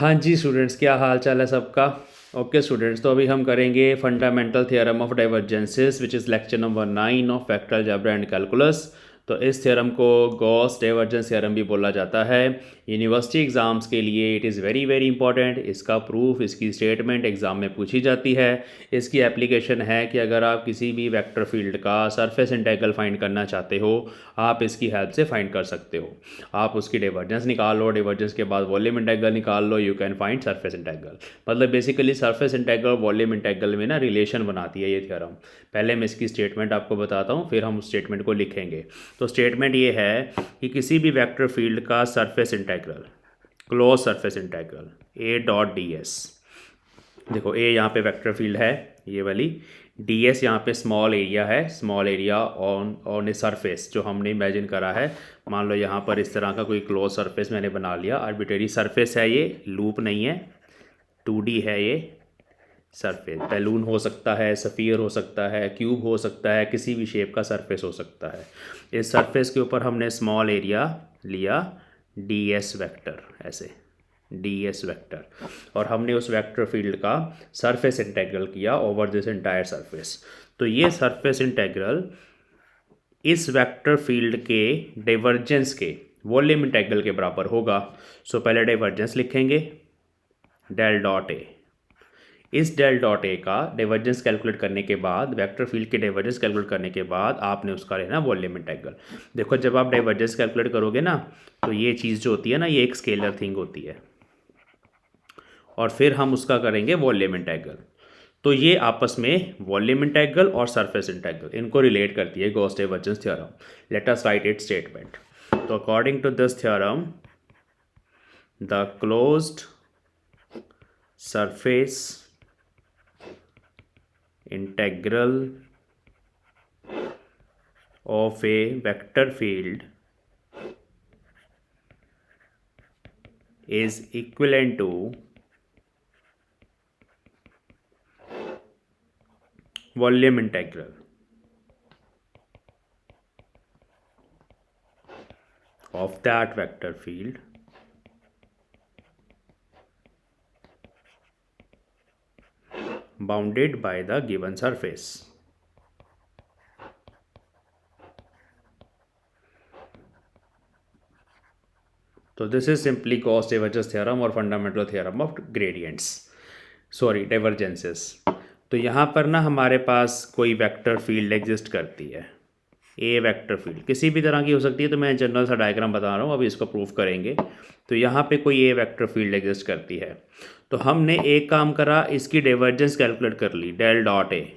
हाँ जी स्टूडेंट्स, क्या हाल चाल है सबका। ओके स्टूडेंट्स, तो अभी हम करेंगे fundamental theorem of divergences which is lecture number 9 of vector algebra and calculus. तो इस थ्योरम को गॉस डाइवर्जेंस थ्योरम भी बोला जाता है। यूनिवर्सिटी एग्ज़ाम्स के लिए it is very very important. इसका प्रूफ, इसकी स्टेटमेंट एग्ज़ाम में पूछी जाती है। इसकी एप्लीकेशन है कि अगर आप किसी भी वेक्टर फील्ड का सरफेस इंटीग्रल फाइंड करना चाहते हो, आप इसकी हेल्प से फाइंड कर सकते हो। आप उसकी डाइवर्जेंस निकाल लो, डाइवर्जेंस के बाद वॉल्यूम इंटीग्रल निकाल लो, you can find surface integral. मतलब basically surface integral volume integral में ना रिलेशन बनाती है ये थ्योरम। पहले मैं इसकी स्टेटमेंट आपको बताता हूँ, फिर हम उस स्टेटमेंट को लिखेंगे। तो स्टेटमेंट ये है कि किसी भी वेक्टर फील्ड का surface integral, close surface integral ए डॉट डी एस। देखो ए यहाँ पे वेक्टर फील्ड है ये वाली, डी एस यहाँ पे स्मॉल एरिया है, small area on on a surface जो हमने इमेजिन करा है। मान लो यहाँ पर इस तरह का कोई क्लोज सरफेस मैंने बना लिया, आर्बिट्रेरी सरफेस है ये, लूप नहीं है, 2D है ये सरफेस। बैलून हो सकता है, सफ़ियर हो सकता है, क्यूब हो सकता है, किसी भी शेप का सरफेस हो सकता है। इस सरफेस के ऊपर हमने स्मॉल एरिया लिया, डी एस वेक्टर, ऐसे डी एस वेक्टर, और हमने उस वेक्टर फील्ड का सरफेस इंटीग्रल किया ओवर दिस एंटायर सरफेस। तो ये सरफेस इंटीग्रल इस वेक्टर फील्ड के डाइवर्जेंस के वॉल्यूम इंटीग्रल के बराबर होगा। सो पहले डाइवर्जेंस लिखेंगे, डेल डॉट ए। इस डेल डॉट ए का डाइवर्जेंस कैलकुलेट करने के बाद, वेक्टर फील्ड के डाइवर्जेंस कैलकुलेट करने के बाद आपने उसका लेना वॉल्यूम इंटीग्रल। देखो जब आप डाइवर्जेंस कैलकुलेट करोगे ना, तो ये चीज़ जो होती है ना, ये एक स्केलर थिंग होती है, और फिर हम उसका करेंगे वॉल्यूम इंटीग्रल। तो ये आपस में वॉल्यूम इंटीग्रल और सरफेस इंटीग्रल इनको रिलेट करती है Gauss divergence theorem. Let us write it statement. तो according to this theorem, the closed surface integral of a vector field is equivalent to volume integral of that vector field bounded by the given surface. तो this is simply Gauss divergence theorem और fundamental theorem of gradients, sorry divergences. तो यहाँ पर ना हमारे पास कोई vector field exist करती है, ए वेक्टर फील्ड किसी भी तरह की हो सकती है। तो मैं जनरल सा डायग्राम बता रहा हूँ, अभी इसको प्रूफ करेंगे। तो यहाँ पे कोई ए वेक्टर फील्ड एग्जिस्ट करती है, तो हमने एक काम करा, इसकी डाइवर्जेंस कैलकुलेट कर ली, डेल डॉट ए,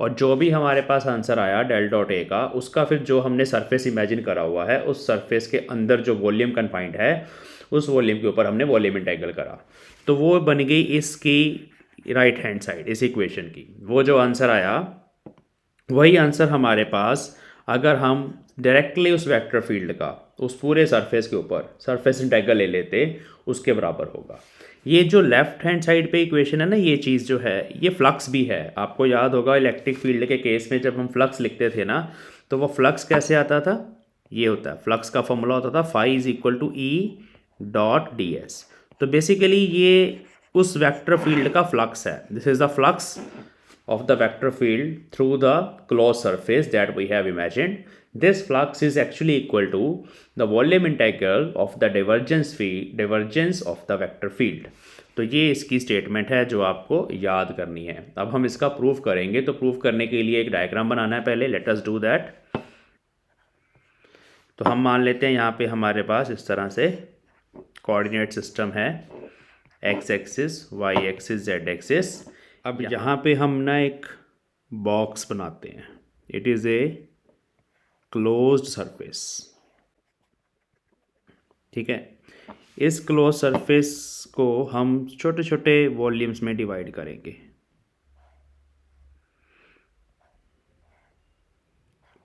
और जो भी हमारे पास आंसर आया डेल डॉट ए का, उसका फिर जो हमने सरफेस इमेजिन करा हुआ है, उस सरफेस के अंदर जो वॉल्यूम कन्फाइंड है, उस वॉल्यूम के ऊपर हमने वॉल्यूम इंटीग्रल करा। तो वो बन गई इसकी राइट हैंड साइड इस इक्वेशन की। वो जो आंसर आया वही आंसर हमारे पास, अगर हम डायरेक्टली उस वेक्टर फील्ड का उस पूरे सरफेस के ऊपर सरफेस इंटीग्रल ले लेते, उसके बराबर होगा। ये जो लेफ्ट हैंड साइड पे इक्वेशन है ना, ये चीज़ जो है ये फ्लक्स भी है। आपको याद होगा इलेक्ट्रिक फील्ड के केस में जब हम फ्लक्स लिखते थे ना, तो वो फ्लक्स कैसे आता था, ये होता है फ्लक्स का फॉर्मूला होता था phi is equal to E dot d s. तो बेसिकली ये उस वेक्टर फील्ड का फ्लक्स है, this is the flux of the vector field through the closed surface that we have imagined. This flux is actually equal to the volume integral of the divergence of the vector field. तो ये इसकी statement है जो आपको याद करनी है। अब हम इसका प्रूफ करेंगे, तो प्रूफ करने के लिए एक डायग्राम बनाना है पहले, लेट अस डू दैट। तो हम मान लेते हैं यहाँ पे हमारे पास इस तरह से कोऑर्डिनेट सिस्टम है, x axis, y axis, z axis. अब यहाँ पे हम ना एक बॉक्स बनाते हैं, it is a closed surface, ठीक है। इस क्लोज सरफेस को हम छोटे छोटे वॉल्यूम्स में डिवाइड करेंगे।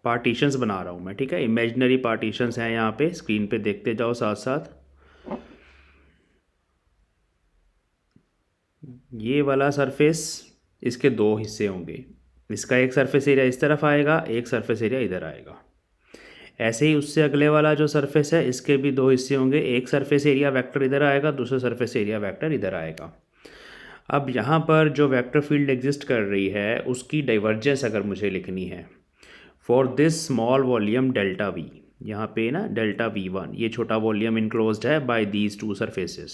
पार्टीशंस बना रहा हूँ मैं, ठीक है, इमेजिनरी पार्टीशंस हैं यहाँ पे, स्क्रीन पे देखते जाओ साथ साथ। ये वाला सरफेस, इसके दो हिस्से होंगे, इसका एक सरफेस एरिया इस तरफ आएगा, एक सरफेस एरिया इधर आएगा। ऐसे ही उससे अगले वाला जो सरफेस है इसके भी दो हिस्से होंगे, एक सरफेस एरिया वेक्टर इधर आएगा, दूसरा सरफेस एरिया वेक्टर इधर आएगा। अब यहाँ पर जो वेक्टर फील्ड एग्जिस्ट कर रही है उसकी डाइवर्जेंस अगर मुझे लिखनी है for this small volume delta we, यहाँ पे ना डेल्टा V1 ये छोटा वॉल्यूम इनक्लोज्ड है बाय दीज टू सरफेसेस।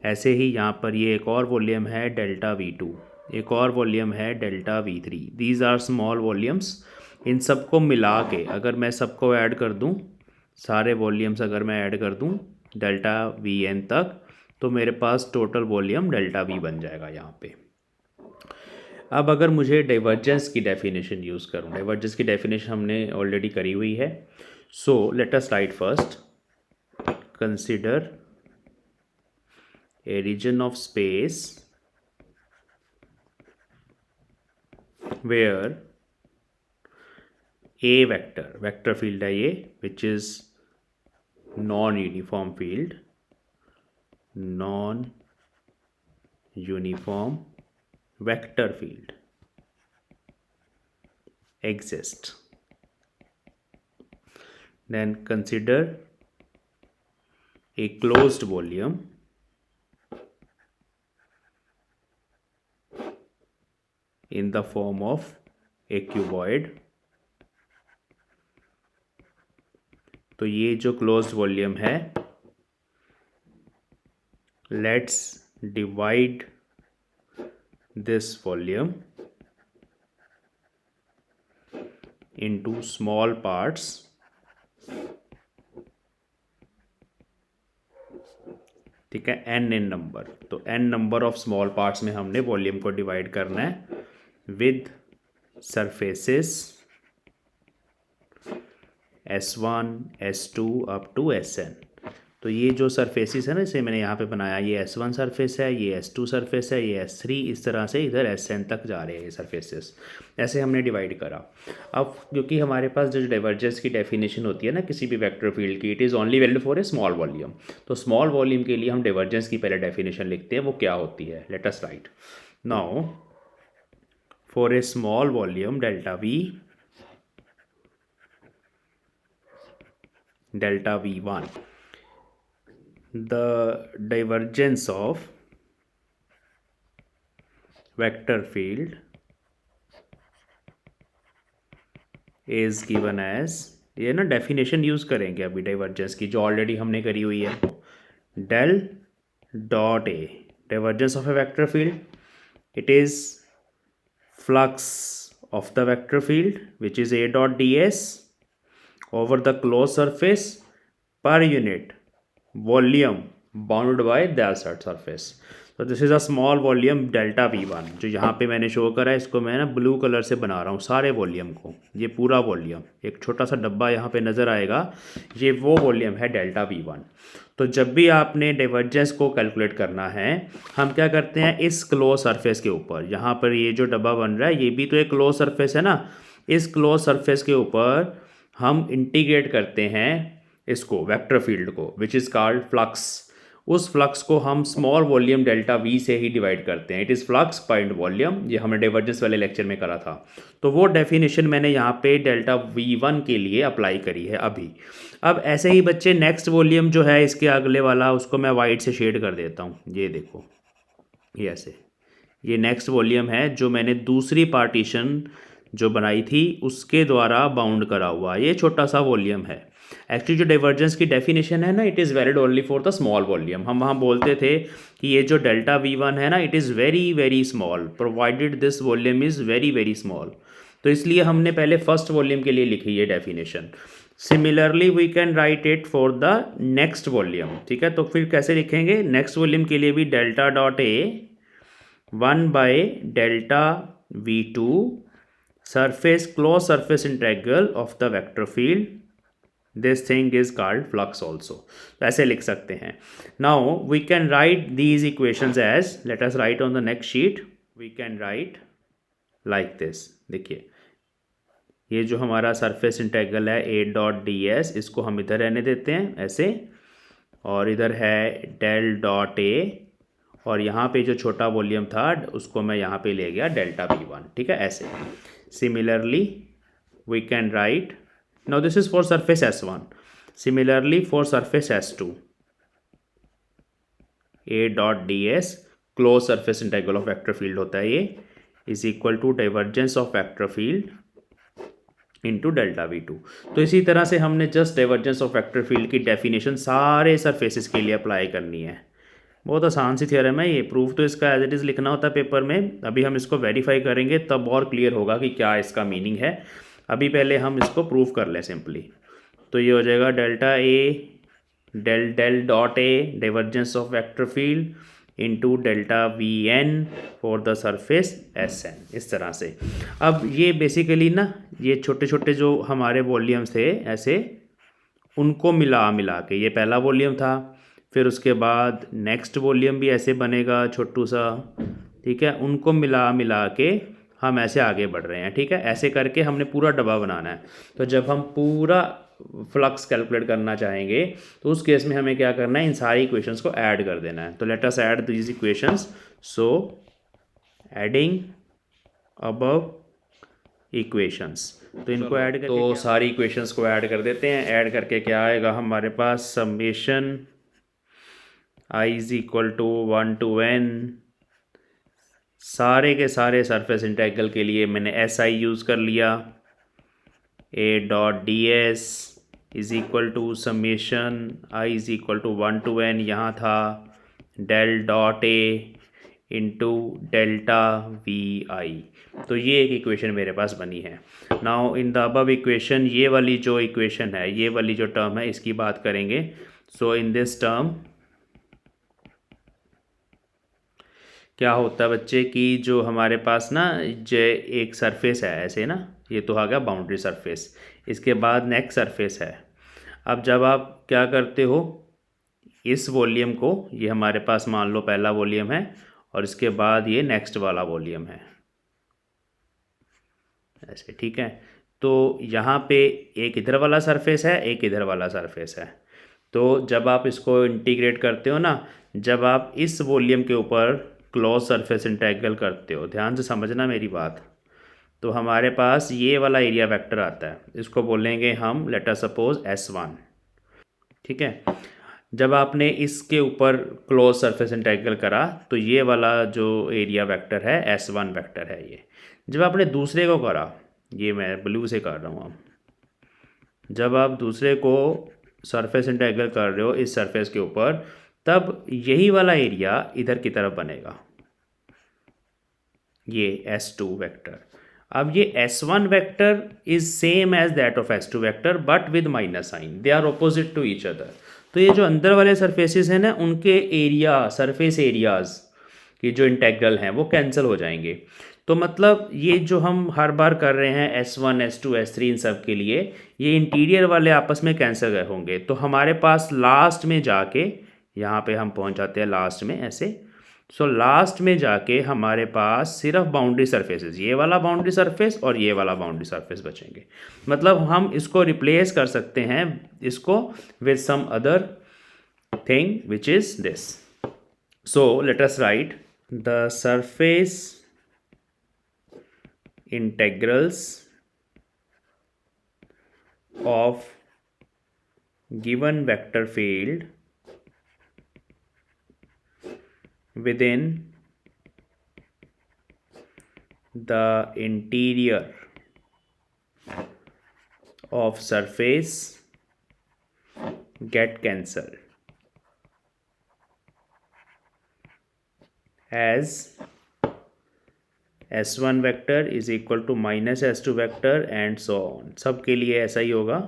ऐसे ही यहाँ पर ये एक और वॉल्यूम है डेल्टा V2, एक और वॉल्यूम है delta V3। These are small volumes. इन सबको मिला के अगर मैं सबको ऐड कर दूँ, सारे वॉल्यूम्स अगर मैं ऐड कर दूँ डेल्टा Vn तक, तो मेरे पास टोटल वॉल्यूम डेल्टा V बन जाएगा यहाँ पे। अब अगर मुझे डाइवर्जेंस की डेफिनेशन यूज़ करूँ, डाइवर्जेंस की डेफिनेशन हमने ऑलरेडी करी हुई है। So let us write first, consider a region of space where a vector field है ये, which is non uniform field, non uniform vector field exists. Then consider a closed volume in the form of a cuboid. तो ये जो closed volume है, let's divide this volume into small parts, ठीक है, n in number। तो n number of small parts में हमने volume को डिवाइड करना है with surfaces S1 S2 up to Sn। तो ये जो सरफेसेस है ना, इसे मैंने यहाँ पे बनाया, ये S1 सरफेस है, ये S2 सरफेस है, ये S3, इस तरह से इधर Sn तक जा रहे हैं ये सरफेसेस। ऐसे हमने डिवाइड करा। अब क्योंकि हमारे पास जो डाइवर्जेंस की डेफिनेशन होती है ना किसी भी वेक्टर फील्ड की, it is only valid for a small volume. तो स्मॉल वॉल्यूम के लिए हम डाइवर्जेंस की पहले डेफिनेशन लिखते हैं, वो क्या होती है। Late us right now for a small volume delta V1, the divergence of vector field is given as, ये ना डेफिनेशन यूज़ करेंगे अभी डाइवर्जेंस की जो ऑलरेडी हमने करी हुई है। Del dot A, divergence of a vector field, it is flux of the vector field which is A dot ds over the closed surface per unit volume bounded by that surface. तो this is a small volume delta V1 जो यहाँ पे मैंने show करा है, इसको मैं ना ब्लू कलर से बना रहा हूँ सारे वॉल्यूम को। ये पूरा वॉल्यूम, एक छोटा सा डब्बा यहाँ पे नज़र आएगा, ये वो वॉल्यूम है डेल्टा V1। तो जब भी आपने डाइवर्जेंस को कैलकुलेट करना है, हम क्या करते हैं, इस क्लोज सरफेस के ऊपर, यहाँ पर ये जो डब्बा बन रहा है ये भी तो एक क्लोज सरफेस है ना, इस क्लोज सरफेस के ऊपर हम इंटीग्रेट करते हैं इसको वेक्टर फील्ड को, विच इज़ कॉल्ड फ्लक्स। उस फ्लक्स को हम स्मॉल वॉल्यूम डेल्टा V से ही डिवाइड करते हैं। It is flux point volume, ये हमने डाइवर्जेंस वाले लेक्चर में करा था। तो वो डेफिनेशन मैंने यहाँ पे डेल्टा V1 के लिए अप्लाई करी है अभी। अब ऐसे ही बच्चे नेक्स्ट वॉल्यूम जो है इसके अगले वाला, उसको मैं वाइट से शेड कर देता हूँ। ये देखो, ये ऐसे, ये नेक्स्ट वॉल्यूम है जो मैंने दूसरी पार्टीशन जो बनाई थी उसके द्वारा बाउंड करा हुआ, ये छोटा सा वॉल्यूम है। एक्चुअली जो डाइवर्जेंस की डेफिनेशन है ना, it is valid only for the small volume. हम वहाँ बोलते थे कि ये जो डेल्टा V1 है ना, it is very very small provided this volume is very very small. तो इसलिए हमने पहले फर्स्ट वॉल्यूम के लिए लिखी ये definition. Similarly we can write it for the next volume, ठीक है। तो फिर कैसे लिखेंगे, नेक्स्ट वॉल्यूम के लिए भी delta dot A 1 by delta V2 surface closed surface integral of the vector field, this thing is called flux also। तो ऐसे लिख सकते हैं। now we can write these equations as, let us write on the next sheet, we can write like this। देखिए ये जो हमारा surface integral है A डॉट ds, इसको हम इधर रहने देते हैं ऐसे, और इधर है डेल डॉट A, और यहाँ पे जो छोटा वॉल्यूम था उसको मैं यहाँ पे ले गया डेल्टा V1, ठीक है, ऐसे। Similarly, we can write now this is for surface S1. Similarly for surface S2, A dot d s closed surface integral of vector field होता है ये, is equal to divergence of vector field into delta V2. तो इसी तरह से हमने just divergence of vector field की definition सारे सरफेसेस के लिए अप्लाई करनी है. बहुत आसान सी थ्योरम है ये. प्रूफ तो इसका एज इट इज़ लिखना होता है पेपर में. अभी हम इसको वेरीफाई करेंगे तब और क्लियर होगा कि क्या इसका मीनिंग है. अभी पहले हम इसको प्रूफ कर लें सिंपली. तो ये हो जाएगा delta A del del dot A divergence of vector field into delta V N for the surface S N. इस तरह से. अब ये बेसिकली ना ये छोटे छोटे जो हमारे वॉल्यूम्स थे ऐसे, उनको मिला मिला के, ये पहला वॉल्यूम था, फिर उसके बाद नेक्स्ट वॉल्यूम भी ऐसे बनेगा छोटू सा, ठीक है. उनको मिला मिला के हम ऐसे आगे बढ़ रहे हैं, ठीक है. ऐसे करके हमने पूरा डब्बा बनाना है. तो जब हम पूरा फ्लक्स कैलकुलेट करना चाहेंगे तो उस केस में हमें क्या करना है, इन सारी इक्वेशंस को ऐड कर देना है. तो let us add these equations. So adding above equations. तो इनको ऐड करके तो सारी इक्वेशंस को ऐड कर देते हैं. ऐड करके क्या आएगा हमारे पास, summation I is equal to 1 to n सारे के सारे सरफेस इंटीग्रल के लिए मैंने SI यूज़ कर लिया. A dot d s is equal to summation I is equal to 1 to n यहाँ था del dot A into delta VI. तो ये एक इक्वेशन मेरे पास बनी है. Now in the above equation, ये वाली जो इक्वेशन है, ये वाली जो टर्म है, इसकी बात करेंगे. सो इन दिस टर्म क्या होता है बच्चे कि जो हमारे पास ना जो एक सरफेस है ऐसे ना, ये तो आ गया बाउंड्री सरफेस. इसके बाद नेक्स्ट सरफेस है. अब जब आप क्या करते हो, इस वॉल्यूम को, ये हमारे पास मान लो पहला वॉल्यूम है और इसके बाद ये नेक्स्ट वाला वॉल्यूम है ऐसे, ठीक है. तो यहाँ पे एक इधर वाला सरफेस है, एक इधर वाला सरफेस है. तो जब आप इसको इंटीग्रेट करते हो ना, जब आप इस वॉल्यूम के ऊपर क्लोज सरफेस इंटीग्रल करते हो, ध्यान से समझना मेरी बात, तो हमारे पास ये वाला एरिया वेक्टर आता है. इसको बोलेंगे हम, लेट अस सपोज S1, ठीक है. जब आपने इसके ऊपर क्लोज सरफेस इंटीग्रल करा तो ये वाला जो एरिया वेक्टर है S1 वेक्टर है ये. जब आपने दूसरे को करा, ये मैं ब्लू से कर रहा हूँ अब, जब आप दूसरे को सरफेस इंटीग्रल कर रहे हो इस सरफेस के ऊपर, तब यही वाला एरिया इधर की तरफ बनेगा, ये S2 वेक्टर. अब ये S1 vector is same as that of S2 vector but with minus sign. They are opposite to each other. तो ये जो अंदर वाले सरफेसेस हैं ना, उनके एरिया, सरफेस एरियाज की जो इंटेग्रल हैं वो कैंसिल हो जाएंगे. तो मतलब ये जो हम हर बार कर रहे हैं S1 S2 S3 इन सब के लिए, ये इंटीरियर वाले आपस में कैंसिल होंगे. तो हमारे पास लास्ट में जाके, यहाँ पे हम पहुँच जाते हैं लास्ट में ऐसे. सो लास्ट में जाके हमारे पास सिर्फ बाउंड्री सरफेसेस, ये वाला बाउंड्री सरफेस और ये वाला बाउंड्री सरफेस बचेंगे. मतलब हम इसको रिप्लेस कर सकते हैं इसको with some other thing which is this. So let us write the surface integrals of given vector field within the interior of surface get cancelled as S1 vector is equal to minus S2 vector and so on. सब के लिए ऐसा ही होगा.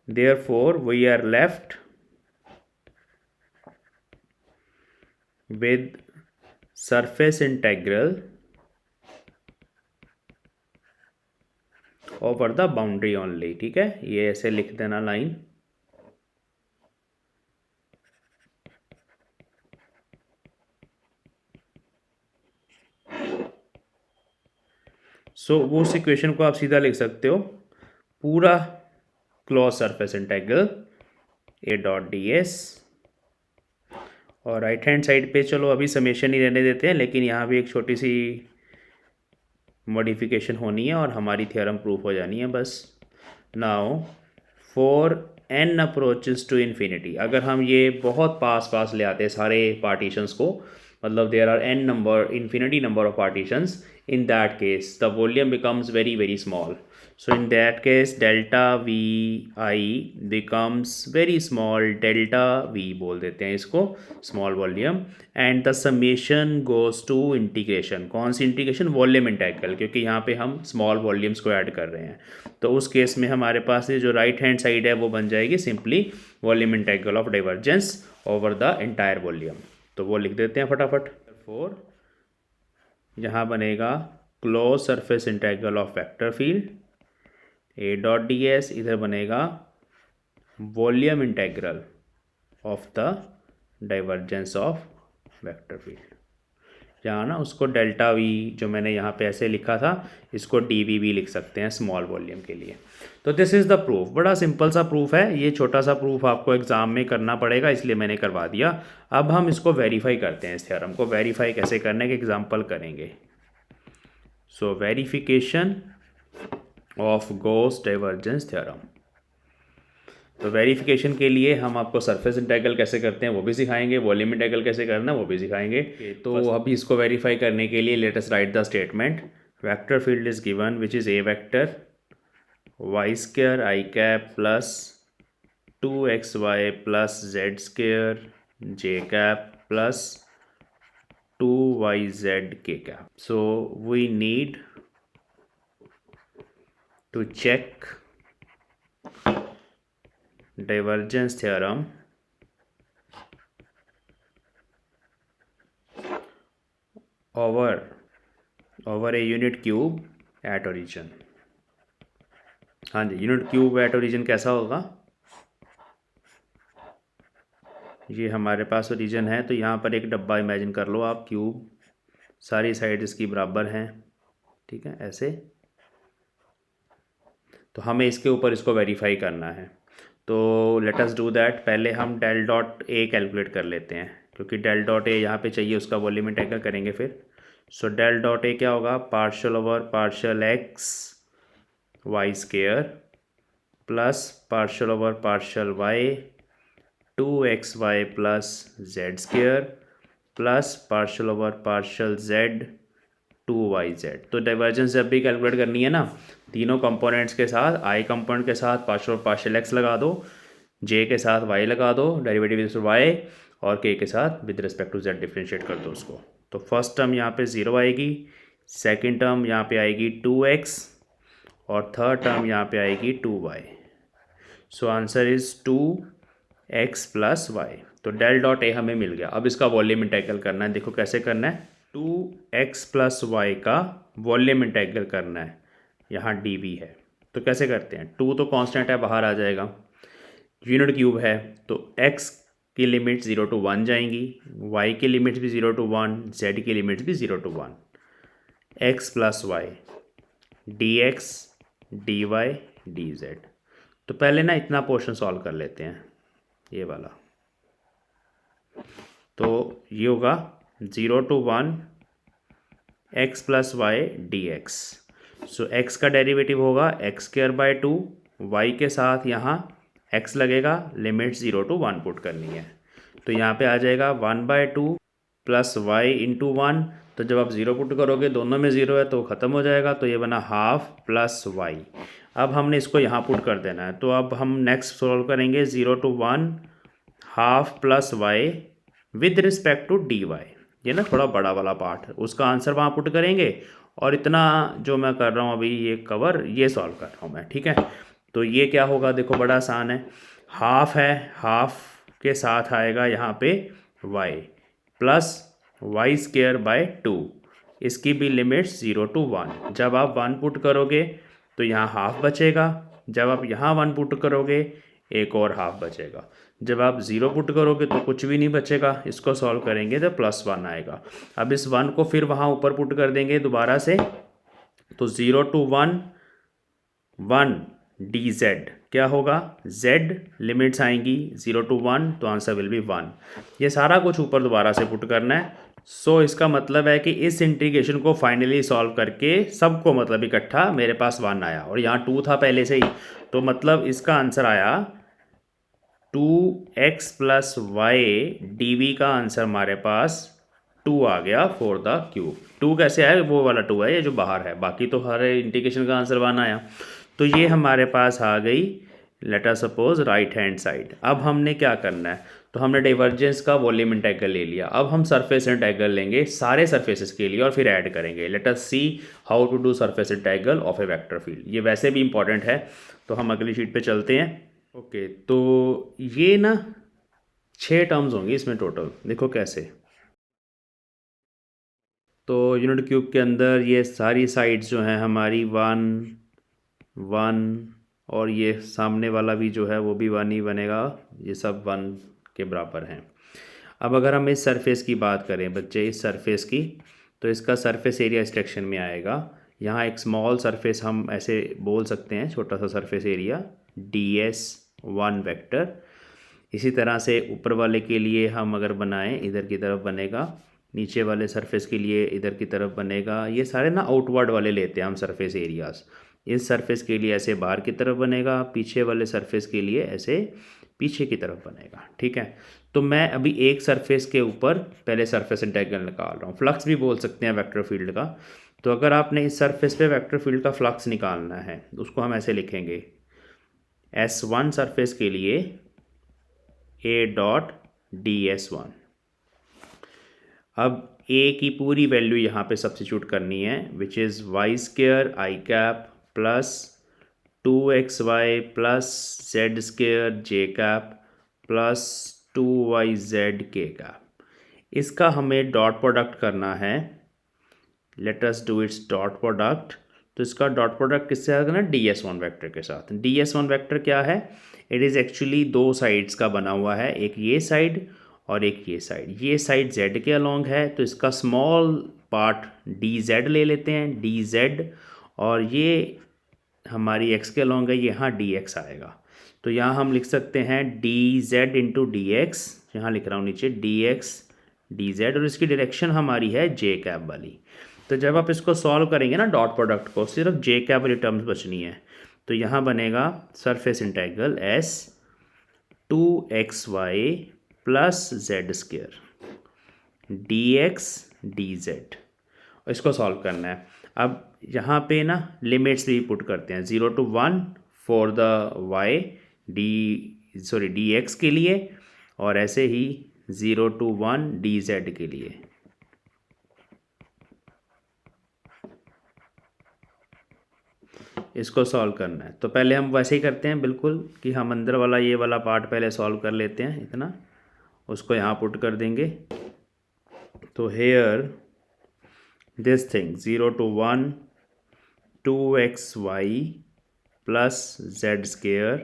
Therefore we are left with surface integral over the boundary only. ठीक है, ये ऐसे लिख देना लाइन. सो वो उस इक्वेशन को आप सीधा लिख सकते हो, पूरा close surface integral A dot d S, और राइट हैंड साइड पे चलो अभी समेशन ही रहने देते हैं, लेकिन यहाँ भी एक छोटी सी मॉडिफिकेशन होनी है और हमारी थ्योरम प्रूफ हो जानी है बस. Now for n approaches to infinity, अगर हम ये बहुत पास पास ले आते हैं सारे पार्टीशंस को, मतलब there are n number infinity number of partitions, in that case the volume becomes very small. So in that case delta vi becomes very small, delta v बोल देते हैं इसको, small volume, and the summation goes to integration. कौन सी integration? Volume integral, क्योंकि यहाँ पे हम small volumes को ऐड कर रहे हैं। तो उस केस में हमारे पास ये जो राइट हैंड साइड है वो बन जाएगी simply volume integral of divergence over the entire volume. तो वो लिख देते हैं फटाफट। फोर यहाँ बनेगा close surface integral of vector field A dot d S, इधर बनेगा volume integral of the divergence of vector field. यहाँ ना उसको डेल्टा वी जो मैंने यहाँ पे ऐसे लिखा था, इसको डी वी भी लिख सकते हैं स्मॉल वॉल्यूम के लिए। तो दिस इज़ द प्रूफ। बड़ा सिंपल सा प्रूफ है, ये छोटा सा प्रूफ आपको एग्जाम में करना पड़ेगा, इसलिए मैंने करवा दिया। अब हम इसको वेरीफाई करते हैं। इस थ्योरम को वेरीफाई कैसे करने के एग्जाम्पल करेंगे। So verification of gauss divergence theorem. तो वेरिफिकेशन के लिए हम आपको सरफेस इंटीग्रल कैसे करते हैं वो भी सिखाएंगे, वॉल्यूम इंटीग्रल कैसे करना है वो भी सिखाएंगे। तो अभी इसको वेरीफाई करने के लिए let us write the statement. Vector field is given which is a vector y square i cap plus 2xy plus z square j cap plus 2yz k cap. So we need to check divergence theorem over a unit cube at origin. हाँ जी, unit cube at origin कैसा होगा? ये हमारे पास origin है, तो यहाँ पर एक डब्बा इमेजिन कर लो आप, क्यूब, सारी साइड इसकी बराबर हैं, ठीक है, ऐसे। तो हमें इसके ऊपर इसको वेरीफाई करना है। तो लेट अस डू दैट। पहले हम डेल डॉट ए कैलकुलेट कर लेते हैं, क्योंकि डेल डॉट ए यहाँ पे चाहिए, उसका वॉल्यूम इंटीग्रल करेंगे फिर। सो डेल डॉट ए क्या होगा? Partial over partial x y square plus partial over partial y 2xy plus z square plus partial over partial z 2yz। तो डाइवर्जेंस जब भी कैलकुलेट करनी है ना, तीनों कंपोनेंट्स के साथ, आई कंपोनेंट के साथ पार्शियल पार्शियल एक्स लगा दो, जे के साथ वाई लगा दो, डेरिवेटिव विद वाई, और के साथ with respect to z differentiate कर दो उसको। तो फर्स्ट टर्म यहाँ पे 0 आएगी, सेकेंड टर्म यहाँ पे आएगी 2x, और थर्ड टर्म यहाँ पे आएगी 2y। So answer is 2x plus y. तो डेल डॉट ए हमें मिल गया। अब इसका वॉल्यूम इंटीग्रल करना है। देखो कैसे करना है। 2x प्लस वाई का वॉल्यूम इंटीग्रल करना है। यहाँ डी वी है, तो कैसे करते हैं? 2 तो कांस्टेंट है, बाहर आ जाएगा, यूनिट क्यूब है, तो x की लिमिट 0 to 1 जाएंगी, y की लिमिट भी 0 to 1, z की लिमिट भी 0 to 1। x plus y d x d y d z. तो पहले ना इतना पोर्शन सॉल्व कर लेते हैं, ये वाला। तो ये होगा 0 to 1 x plus y d x. So x का डेरिवेटिव होगा एक्स स्क्वायर बाय 2, y के साथ यहाँ x लगेगा, लिमिट 0 to 1 पुट करनी है। तो यहाँ पे आ जाएगा 1/2 प्लस वाई इंटू 1। तो जब आप 0 पुट करोगे, दोनों में 0 है तो ख़त्म हो जाएगा, तो ये बना हाफ प्लस वाई। अब हमने इसको यहाँ पुट कर देना है। तो अब हम नेक्स्ट सॉल्व करेंगे 0 to 1 half plus y with respect to d y. ये ना थोड़ा बड़ा वाला पार्ट है, उसका आंसर वहाँ पुट करेंगे, और इतना जो मैं कर रहा हूँ अभी ये कवर, ये सॉल्व कर रहा हूँ मैं, ठीक है। तो ये क्या होगा? देखो बड़ा आसान है, हाफ है, हाफ के साथ आएगा यहाँ पे y plus y square by 2, इसकी भी लिमिट्स 0 to 1। जब आप 1 पुट करोगे तो यहाँ हाफ बचेगा, जब आप यहाँ 1 पुट करोगे एक और हाफ बचेगा, जब आप 0 पुट करोगे तो कुछ भी नहीं बचेगा। इसको सॉल्व करेंगे तो +1 आएगा। अब इस 1 को फिर वहाँ ऊपर पुट कर देंगे दोबारा से, तो 0 to 1 1 डी जेड क्या होगा? z लिमिट्स आएंगी 0 to 1, तो आंसर विल बी 1। ये सारा कुछ ऊपर दोबारा से पुट करना है, सो इसका मतलब है कि इस इंटीग्रेशन को फाइनली सॉल्व करके सबको मतलब इकट्ठा मेरे पास 1 आया, और यहाँ 2 था पहले से ही, तो मतलब इसका आंसर आया 2x प्लस वाई। डी का आंसर हमारे पास 2 आ गया फॉर द क्यूब। 2 कैसे आया, वो वाला 2 है ये जो बाहर है, बाकी तो हर इंटीग्रेशन का आंसर 1 आया। तो ये हमारे पास आ गई let us suppose right hand side. अब हमने क्या करना है, तो हमने डाइवर्जेंस का वॉल्यूम इंटीग्रल ले लिया, अब हम सरफेस इंटीग्रल लेंगे सारे सरफेसेस के लिए और फिर ऐड करेंगे। Let us see how to do surface integral of a vector field. ये वैसे भी इंपॉर्टेंट है, तो हम अगली शीट पे चलते हैं। ओके, तो ये ना 6 टर्म्स होंगी इसमें टोटल, देखो कैसे। तो यूनिट क्यूब के अंदर ये सारी साइड्स जो हैं हमारी 1 1, और ये सामने वाला भी जो है वो भी 1 ही बनेगा, ये सब 1 के बराबर हैं। अब अगर हम इस सरफेस की बात करें बच्चे, इस सरफेस की, तो इसका सरफेस एरिया इस सेक्शन में आएगा। यहाँ एक स्मॉल सरफेस हम ऐसे बोल सकते हैं, छोटा सा सरफेस एरिया DS1 वेक्टर। इसी तरह से ऊपर वाले के लिए हम अगर बनाएं, इधर की तरफ बनेगा, नीचे वाले सरफेस के लिए इधर की तरफ बनेगा। ये सारे ना आउटवर्ड वाले लेते हैं हम सरफेस एरियाज। इस सरफेस के लिए ऐसे बाहर की तरफ बनेगा, पीछे वाले सरफेस के लिए ऐसे पीछे की तरफ बनेगा, ठीक है। तो मैं अभी एक सरफेस के ऊपर पहले सरफेस इंटीग्रल निकाल रहा हूँ, फ्लक्स भी बोल सकते हैं वेक्टर फील्ड का। तो अगर आपने इस सरफेस पे वेक्टर फील्ड का फ्लक्स निकालना है, उसको हम ऐसे लिखेंगे, S1 सरफेस के लिए A.ds1। अब A की पूरी वैल्यू यहाँ पे सब्स्टिट्यूट करनी है, which is why square I cap plus 2xy plus z square J cap plus 2yz के कैप। इसका हमें डॉट प्रोडक्ट करना है, late us do it's dot product. तो इसका डॉट प्रोडक्ट किससे आएगा ना, DS1 वेक्टर के साथ। DS1 वेक्टर क्या है, इट इज़ एक्चुअली 2 साइड्स का बना हुआ है, एक ये साइड और एक ये साइड। ये साइड Z के अलोंग है, तो इसका स्मॉल पार्ट DZ ले लेते हैं, DZ, और ये हमारी x के अलोंग है, यहाँ dx आएगा। तो यहाँ हम लिख सकते हैं dz इंटू डी एक्स, यहाँ लिख रहा हूँ नीचे dx dz, और इसकी डायरेक्शन हमारी है जे कैप वाली। तो जब आप इसको सॉल्व करेंगे ना डॉट प्रोडक्ट को, सिर्फ जे कैप वाली टर्म्स बचनी है। तो यहाँ बनेगा surface integral S 2xy plus z square dx dz, और इसको सॉल्व करना है। अब यहाँ पे ना लिमिट्स भी पुट करते हैं, 0 to 1 फॉर द dx के लिए, और ऐसे ही 0 to 1 dz के लिए। इसको सॉल्व करना है, तो पहले हम वैसे ही करते हैं बिल्कुल, कि हम अंदर वाला ये वाला पार्ट पहले सॉल्व कर लेते हैं, इतना उसको यहाँ पुट कर देंगे। तो here this thing 0 to 1 2xy plus z square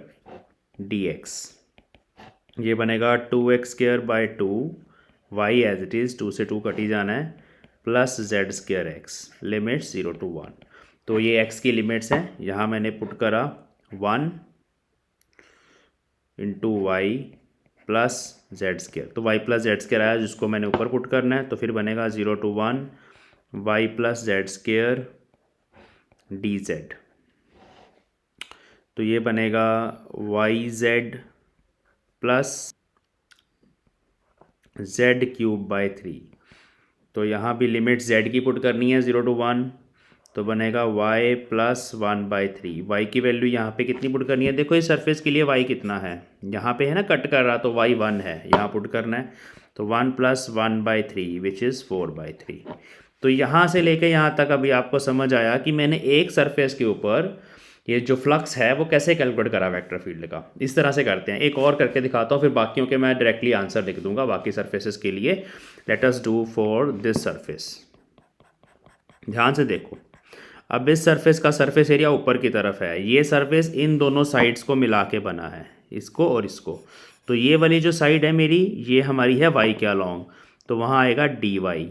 dx, ये बनेगा 2x² by 2, y as it is 2 से 2 कटी जाना है, plus z square x, limits 0 to 1। तो ये x की लिमिट्स हैं, यहाँ मैंने पुट करा 1 into y plus z square. तो y प्लस जेड स्क्र आया, जिसको मैंने ऊपर पुट करना है, तो फिर बनेगा 0 to 1 y plus z square dz। तो ये बनेगा yz प्लस z³ बाई 3। तो यहाँ भी लिमिट z की पुट करनी है 0 to 1, तो बनेगा y प्लस 1/3। y की वैल्यू यहाँ पे कितनी पुट करनी है, देखो इस सरफेस के लिए y कितना है, यहाँ पे है ना कट कर रहा, तो y 1 है, यहाँ पुट करना है। तो 1 प्लस 1/3 विच इज़ 4/3। तो यहाँ से लेके यहाँ तक अभी आपको समझ आया कि मैंने एक सरफेस के ऊपर ये जो फ्लक्स है वो कैसे कैलकुलेट करा वेक्टर फील्ड का। इस तरह से करते हैं, एक और करके दिखाता हूँ, फिर बाकियों के मैं डायरेक्टली आंसर लिख दूंगा बाकी सरफेसेस के लिए। Let us do for this surface. ध्यान से देखो, अब इस सरफेस का सरफेस एरिया ऊपर की तरफ है, ये सरफेस इन दोनों साइड्स को मिला के बना है, इसको और इसको। तो ये वाली जो साइड है मेरी, ये हमारी है y के अलोंग, तो वहाँ आएगा dy।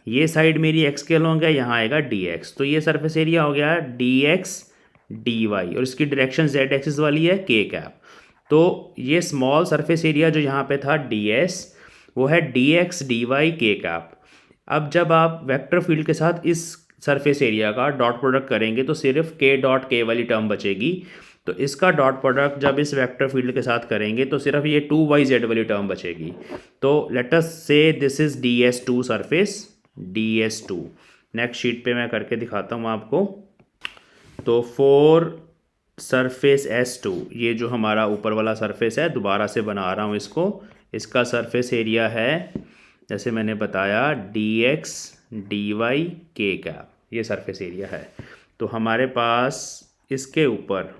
ये साइड मेरी x के अलोंग है, यहाँ आएगा dx। तो ये सरफेस एरिया हो गया dx dy, और इसकी डायरेक्शन z एक्सिस वाली है k कैप। तो ये स्मॉल सरफेस एरिया जो यहाँ पे था ds, वो है dx dy k कैप। अब जब आप वेक्टर फील्ड के साथ इस सरफेस एरिया का डॉट प्रोडक्ट करेंगे तो सिर्फ के डॉट के वाली टर्म बचेगी। तो इसका डॉट प्रोडक्ट जब इस वेक्टर फील्ड के साथ करेंगे तो सिर्फ ये 2yz वाली टर्म बचेगी। तो लेट अस से this is ds2 surface, ds2। Next sheet पे मैं करके दिखाता हूँ आपको। तो फॉर सरफेस S2, ये जो हमारा ऊपर वाला सरफेस है, दोबारा से बना रहा हूँ इसको। इसका सरफेस एरिया है जैसे मैंने बताया dx dy k कैप, ये सरफेस एरिया है। तो हमारे पास इसके ऊपर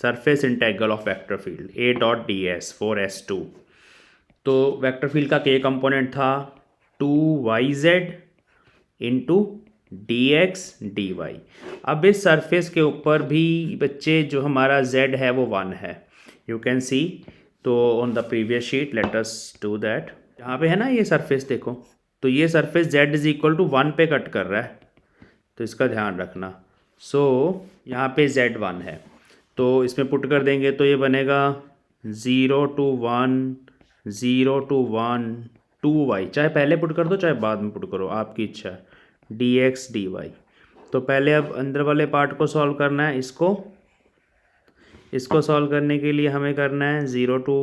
surface integral of vector field a dot ds for S2। तो वेक्टर फील्ड का k कंपोनेंट था 2yz इंटू dx dy। अब इस सरफेस के ऊपर भी बच्चे जो हमारा z है वो 1 है, यू कैन सी। तो on the previous sheet let us do that. यहाँ पे है ना ये सरफेस, देखो तो ये surface z is equal to 1 पे कट कर रहा है, तो इसका ध्यान रखना। सो यहाँ पे z1 है, तो इसमें पुट कर देंगे तो ये बनेगा 0 to 1 0 to 1 2y, चाहे पहले पुट कर दो चाहे बाद में पुट करो, आपकी इच्छा है, dx dy। तो पहले अब अंदर वाले पार्ट को सॉल्व करना है। इसको सॉल्व करने के लिए हमें करना है 0 to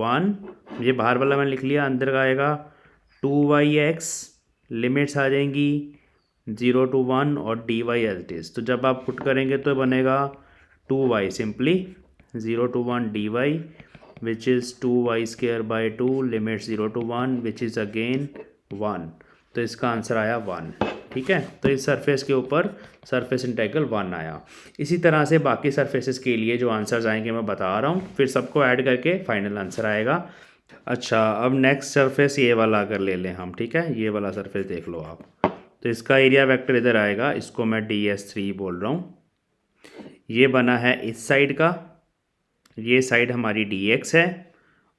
1, ये बाहर वाला मैंने लिख लिया, अंदर का आएगा 2yx, लिमिट्स आ जाएंगी 0 to 1 और dy एज इट इज़। तो जब आप पुट करेंगे तो बनेगा 2y simply 0 to 1 dy which is 2y square by 2 limit 0 to 1 which is again 1। तो इसका आंसर आया 1। ठीक है, तो इस सरफेस के ऊपर सरफेस इंटेग्रल 1 आया। इसी तरह से बाकी सरफेसेस के लिए जो आंसर्स आएंगे मैं बता रहा हूँ, फिर सबको ऐड करके फाइनल आंसर आएगा। अच्छा, अब नेक्स्ट सरफेस ये वाला अगर ले लें हम, ठीक है, ये वाला सरफेस देख लो आप। तो इसका एरिया वेक्टर इधर आएगा, इसको मैं ds3 बोल रहा हूँ। ये बना है इस साइड का, ये साइड हमारी dx है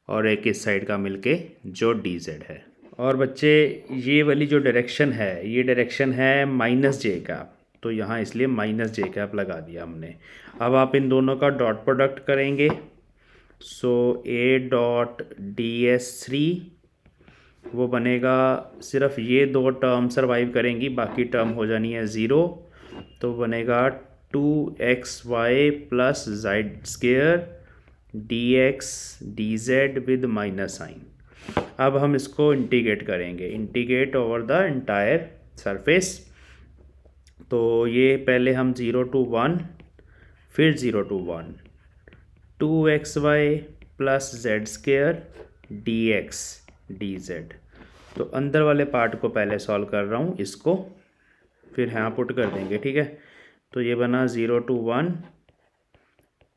और एक इस साइड का मिलके जो dz है। और बच्चे ये वाली जो डायरेक्शन है, ये डायरेक्शन है -j कैप, तो यहाँ इसलिए -j कैप लगा दिया हमने। अब आप इन दोनों का डॉट प्रोडक्ट करेंगे। सो a डॉट ds3 वो बनेगा, सिर्फ ये दो टर्म सर्वाइव करेंगी, बाकी टर्म हो जानी है 0। तो बनेगा 2xy plus z square dx dz with minus sign. अब हम इसको इंटीग्रेट करेंगे, integrate over the entire surface. तो ये पहले हम 0 to 1 फिर 0 to 1 2xy plus z square dx dz। तो अंदर वाले पार्ट को पहले सॉल्व कर रहा हूँ, इसको फिर यहाँ पुट कर देंगे। ठीक है, तो ये बना 0 to 1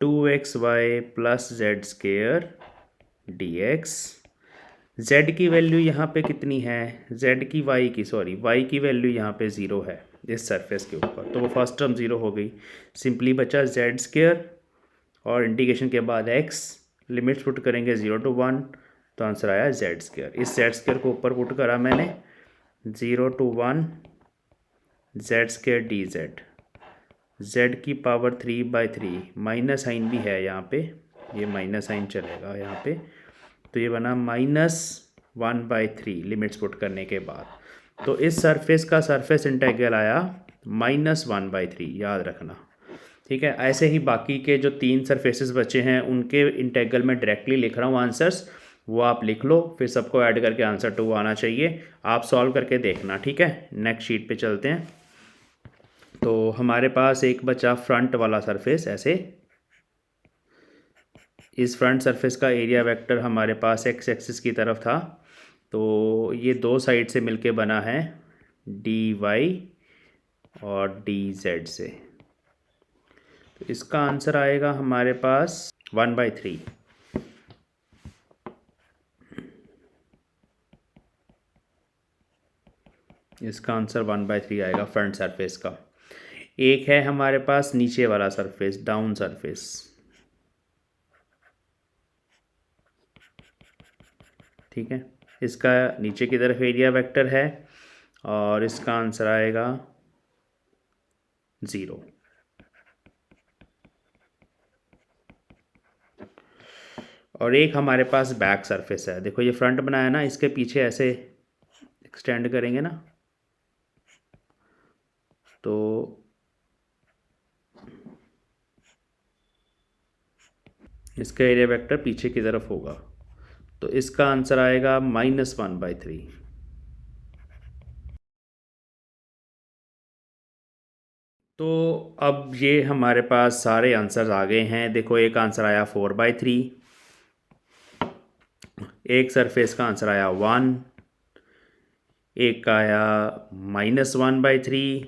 2xy plus z square dx। z की वैल्यू यहाँ पे कितनी है, z की y की वैल्यू यहाँ पे 0 है इस सरफेस के ऊपर, तो वो फर्स्ट टर्म 0 हो गई। सिंपली बचा जेड स्क्वेयर और इंटीग्रेशन के बाद x, लिमिट्स पुट करेंगे 0 to 1, तो आंसर आया जेड स्क्वेयर। इस जेड स्क्वेयर को ऊपर पुट करा मैंने, 0 to 1 Z square D Z, Z की पावर 3/3, माइनस साइन भी है यहाँ पे, ये माइनस साइन चलेगा यहाँ पे। तो ये बना -1/3 लिमिट्स पुट करने के बाद। तो इस सरफेस का सरफेस इंटेग्रल आया -1/3, याद रखना। ठीक है, ऐसे ही बाकी के जो 3 सरफेसेस बचे हैं उनके इंटेग्रल में डायरेक्टली लिख रहा हूँ आंसर्स, वो आप लिख लो, फिर सबको ऐड करके आंसर 2 आना चाहिए। आप सॉल्व करके देखना। ठीक है, नेक्स्ट शीट पे चलते हैं। तो हमारे पास एक बचा फ्रंट वाला सरफेस, ऐसे इस फ्रंट सरफेस का एरिया वेक्टर हमारे पास x एक्सिस की तरफ था। तो ये दो साइड से मिलके बना है dy और dz से। तो इसका आंसर आएगा हमारे पास 1/3। इसका आंसर 1/3 आएगा फ्रंट सरफेस का। एक है हमारे पास नीचे वाला सरफेस, डाउन सरफेस। ठीक है, इसका नीचे की तरफ एरिया वेक्टर है और इसका आंसर आएगा 0। और एक हमारे पास बैक सरफेस है, देखो ये फ्रंट बनाया ना, इसके पीछे ऐसे एक्सटेंड करेंगे ना तो इसका एरिया वेक्टर पीछे की तरफ होगा, तो इसका आंसर आएगा -1/3। तो अब ये हमारे पास सारे आंसर्स आ गए हैं। देखो एक आंसर आया 4/3, एक सरफेस का आंसर आया 1, एक आया -1/3,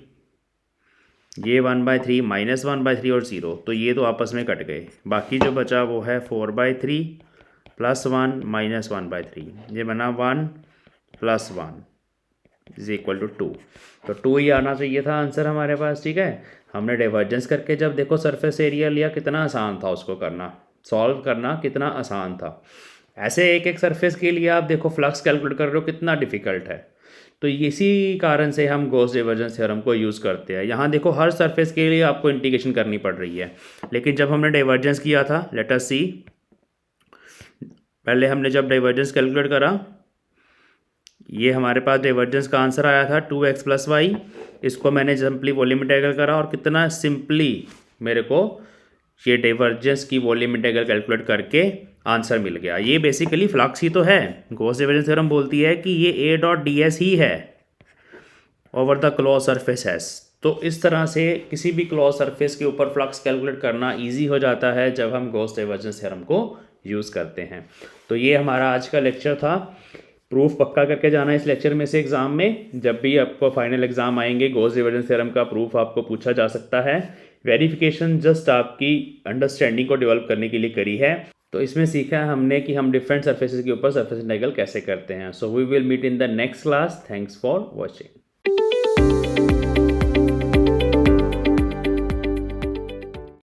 ये 1/3, -1/3 और 0, तो ये तो आपस में कट गए। बाकी जो बचा वो है 4/3 +1 -1/3, ये बना 1 + 1 = 2। तो 2 ही आना चाहिए था आंसर हमारे पास। ठीक है, हमने डाइवर्जेंस करके जब देखो सरफेस एरिया लिया, कितना आसान था उसको करना, सॉल्व करना कितना आसान था। ऐसे एक एक सरफेस के लिए आप देखो फ्लक्स कैलकुलेट कर रहे हो, कितना डिफ़िकल्ट है। तो इसी कारण से हम गॉस डाइवर्जेंस थ्योरम को यूज़ करते हैं। यहाँ देखो हर सरफेस के लिए आपको इंटीग्रेशन करनी पड़ रही है, लेकिन जब हमने डाइवर्जेंस किया था, लेट अस सी, पहले हमने जब डाइवर्जेंस कैलकुलेट करा, ये हमारे पास डाइवर्जेंस का आंसर आया था 2x + y। इसको मैंने सिंपली वॉल्यूम इंटीग्रल करा और कितना सिंपली मेरे को ये डाइवर्जेंस की वॉल्यूम इंटीग्रल कैलकुलेट करके आंसर मिल गया। ये बेसिकली फ्लक्स ही तो है। गॉस डाइवर्जेंस थ्योरम बोलती है कि ये A.ds ही है over the close surface S. तो इस तरह से किसी भी क्लोज सरफेस के ऊपर फ्लक्स कैलकुलेट करना इजी हो जाता है जब हम गॉस डाइवर्जेंस थ्योरम को यूज़ करते हैं। तो ये हमारा आज का लेक्चर था। प्रूफ पक्का करके जाना इस लेक्चर में से एग्जाम में। जब भी आपको फाइनल एग्जाम आएंगे गॉस डाइवर्जेंस थ्योरम का प्रूफ आपको पूछा जा सकता है। वेरिफिकेशन जस्ट आपकी अंडरस्टैंडिंग को डेवलप करने के लिए करी है। तो इसमें सीखा है हमने कि हम डिफरेंट सरफेसेस के ऊपर सरफेस इंटीग्रल कैसे करते हैं। So we will meet in the next class. Thanks for watching.